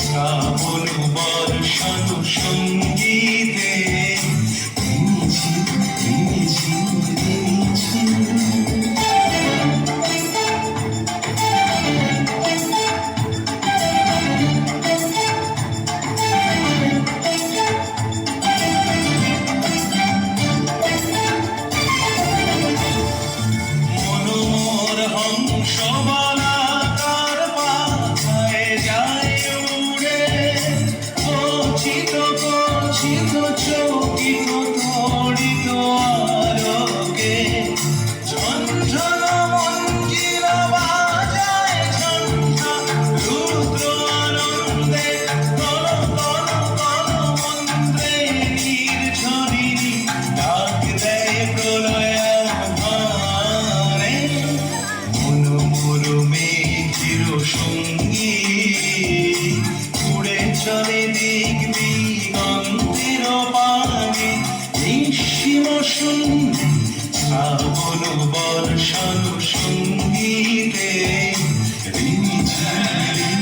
শ্রাবণ বর্ষণ সঙ্গীতে রিমিঝি রিমিঝি রিমিঝি। মনোমোর হংসবালা তার পাথায় যায় উড়ে, গচ্ছিত গচ্ছিত চকিত তড়িত আলোকে ঝনঝন মঞ্জিরা বাজায় ঝঞ্ঝা রুদ্র আনন্দে গণ গণ গণ মন্ত্রে নির্ঝরিণী ডাক দেয় প্রলয়াধারে। মনোমোর মেঘের সঙ্গী উড়ে চলে দিক দিগন্তের পানে, নিঃসীম শূন্যে শ্রাবণ বর্ষণ সঙ্গীতে রিমিঝি